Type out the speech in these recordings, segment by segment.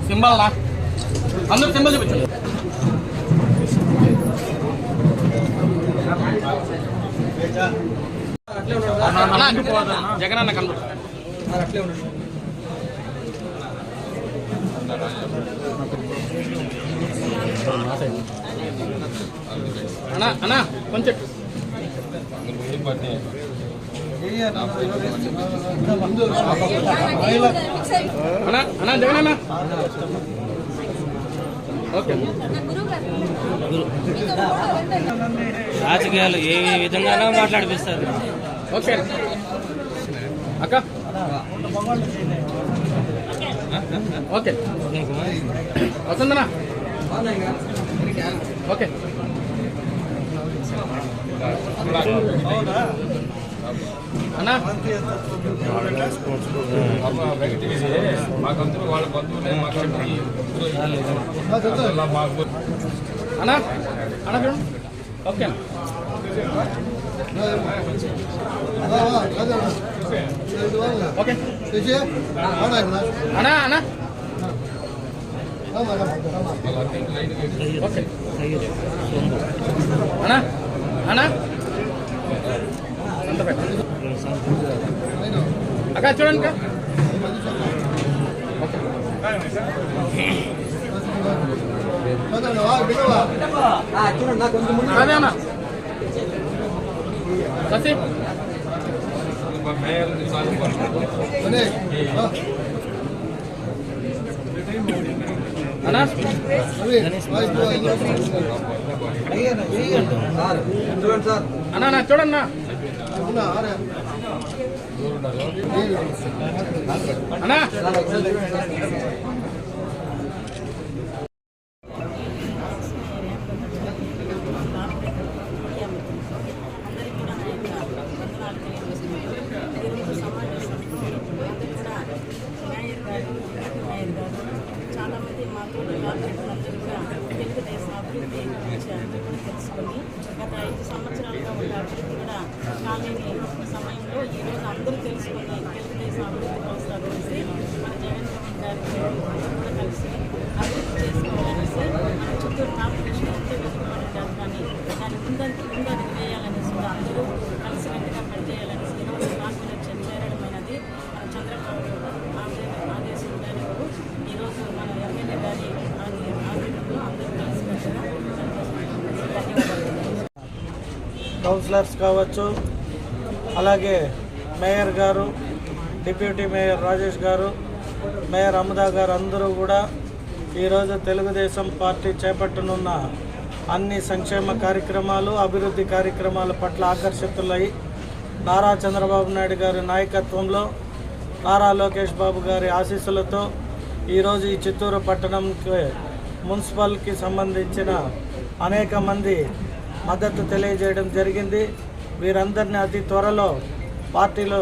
Symbol రా, అందరూ symbol చూపించండి. జగన్ అన్న కళ్ళు అట్లే ఉండండి. అన్నా అన్నా కొంచెం అన్నా అన్నా జగన్ అన్న ఓకే. రాజకీయాలు ఏ విధంగా మాట్లాడిపిస్తారు. ఓకే అక్క ఓకే వస్తుందన్నా ఓకే. అన్నా అన్నా అన్నా చూడండి ఓకే. ఓకే అన్నా అన్నా ఓకే అన్నా అన్నా అంత పెట్ట అక్క చూడండి ఓకే. అదే అన్నా ససి అన్నా అన్నా చూడన్నా అన్నా చాలామంది మా తోటి తెలుగుదేశం అభివృద్ధి తెలుసుకొని గత 5 సంవత్సరాలుగా ఉన్న అభివృద్ధి కూడా కాలేని సమయంలో ఈరోజు అందరూ తెలుసుకొని తెలుగుదేశం అభివృద్ధి ప్రోత్సహించి మన జగన్మోహన్ గారికి కూడా కలిసి అభివృద్ధి చేసుకోవాలనేసి మన చిత్తూరు కార్పొరేషన్ ఎంతో వెతుకుతుంటారు. కానీ దాన్ని ముందడుగు వేయాలనేసి కూడా అందరూ కలిసికట్టుగా పనిచేయాలనేసి ఈరోజు కార్పొరేషన్ చేరడమైనది మన చంద్రబాబు ఆదేశం మేరకు ఈరోజు మన ఎమ్మెల్యే గారి ఆధ్వర్యంలో అందరూ కలిసికట్టుగా కౌన్సిలర్స్ కావచ్చు, అలాగే మేయర్ గారు, డిప్యూటీ మేయర్ రాజేష్ గారు, మేయర్ అమదా గారు అందరూ కూడా ఈరోజు తెలుగుదేశం పార్టీ చేపట్టనున్న అన్ని సంక్షేమ కార్యక్రమాలు, అభివృద్ధి కార్యక్రమాల పట్ల ఆకర్షితులై నారా చంద్రబాబు నాయుడు గారి నాయకత్వంలో, నారా లోకేష్ బాబు గారి ఆశీస్సులతో ఈరోజు ఈ చిత్తూరు పట్టణంకి మున్సిపల్కి సంబంధించిన అనేక మంది మద్దతు తెలియజేయడం జరిగింది. వీరందరినీ అతి త్వరలో పార్టీలో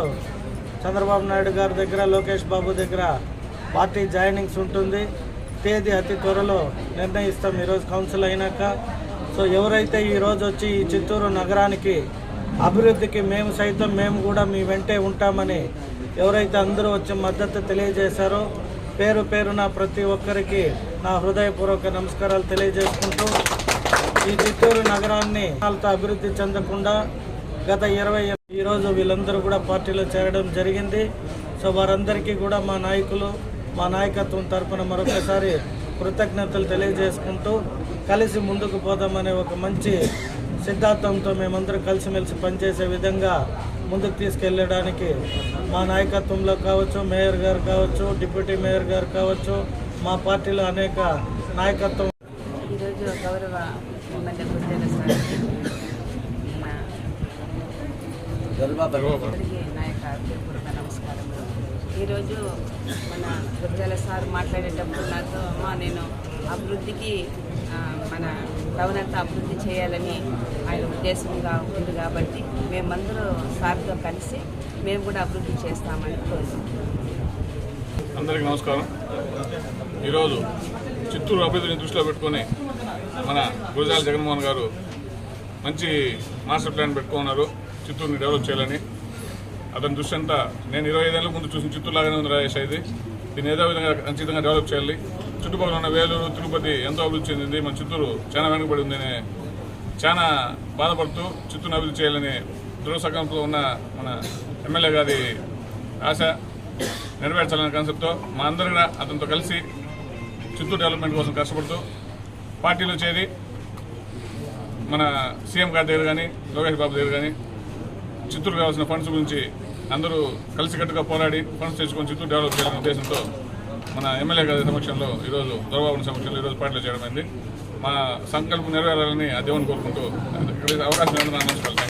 చంద్రబాబు నాయుడు గారి దగ్గర, లోకేష్ బాబు దగ్గర పార్టీ జాయినింగ్స్ ఉంటుంది. తేదీ అతి త్వరలో నిర్ణయిస్తాం ఈరోజు కౌన్సిల్ అయినాక. సో ఎవరైతే ఈరోజు వచ్చి ఈ చిత్తూరు నగరానికి అభివృద్ధికి మేము కూడా మీ వెంటే ఉంటామని ఎవరైతే అందరూ వచ్చి మద్దతు తెలియజేశారో పేరు పేరున ప్రతి ఒక్కరికి నా హృదయపూర్వక నమస్కారాలు తెలియజేసుకుంటూ, ఈ చిత్తూరు నగరాన్ని అభివృద్ధి చెందకుండా గత 20 ఈరోజు వీళ్ళందరూ కూడా పార్టీలో చేరడం జరిగింది. సో వారందరికీ కూడా మా నాయకులు, మా నాయకత్వం తరఫున మరొకసారి కృతజ్ఞతలు తెలియజేసుకుంటూ, కలిసి ముందుకు పోదామనే ఒక మంచి సిద్ధాంతంతో మేమందరం కలిసిమెలిసి పనిచేసే విధంగా ముందుకు తీసుకెళ్ళడానికి మా నాయకత్వంలో కావచ్చు, మేయర్ గారు కావచ్చు, డిప్యూటీ మేయర్ గారు కావచ్చు, మా పార్టీలో అనేక నాయకత్వం. ఈరోజు గౌరవ ఎమ్మెల్యే గుర్తెల సార్ నా యొక్క హృదయపూర్వక నమస్కారములు. ఈరోజు మన గుర్తెల సార్ మాట్లాడేటప్పుడు నాతో నేను అభివృద్ధికి మన టౌన్ అంతా అభివృద్ధి చేయాలని ఆయన ఉద్దేశంగా ఉంది కాబట్టి మేమందరూ సార్తో కలిసి మేము కూడా అభివృద్ధి చేస్తామని కోరుకుంటున్నాం. అందరికీ నమస్కారం. ఈరోజు చిత్తూరు అభివృద్ధిని దృష్టిలో పెట్టుకొని మన గురజాల జగన్మోహన్ గారు మంచి మాస్టర్ ప్లాన్ పెట్టుకున్నారు చిత్తూరుని డెవలప్ చేయాలని. అతని దృష్టి అంతా నేను 25 ఏళ్ళ ముందు చూసిన చిత్తూరు లాగానే ఉంది రాజేష్. ఇది దీన్ని ఏదో విధంగా ఖచ్చితంగా డెవలప్ చేయాలి. చుట్టుపక్కల ఉన్న వేలూరు, తిరుపతి ఎంతో అభివృద్ధి చెందింది, మన చిత్తూరు చాలా వెనుకబడి ఉందని చాలా బాధపడుతూ చిత్తూరుని అభివృద్ధి చేయాలని దృఢ సంకల్పంలో ఉన్న మన ఎమ్మెల్యే గారి ఆశ నెరవేర్చాలనే కాన్సెప్ట్తో మా అందరూ కూడా అతనితో కలిసి చిత్తూరు డెవలప్మెంట్ కోసం కష్టపడుతూ పార్టీలో చేరి మన సీఎం గారి దగ్గర కానీ లోకేష్ బాబు దగ్గర కానీ చిత్తూరు కావాల్సిన ఫండ్స్ గురించి అందరూ కలిసికట్టుగా పోరాడి ఫండ్స్ తెచ్చుకొని చిత్తూరు డెవలప్ చేయాలనే ఉద్దేశంతో మన ఎమ్మెల్యే గారి సమక్షంలో ఈరోజు దొరబాబు సమక్షంలో ఈరోజు పార్టీలో చేయడమైంది. మా సంకల్పం నెరవేరాలని ఆ దేవుని కోరుకుంటూ అవకాశం నమస్కారం.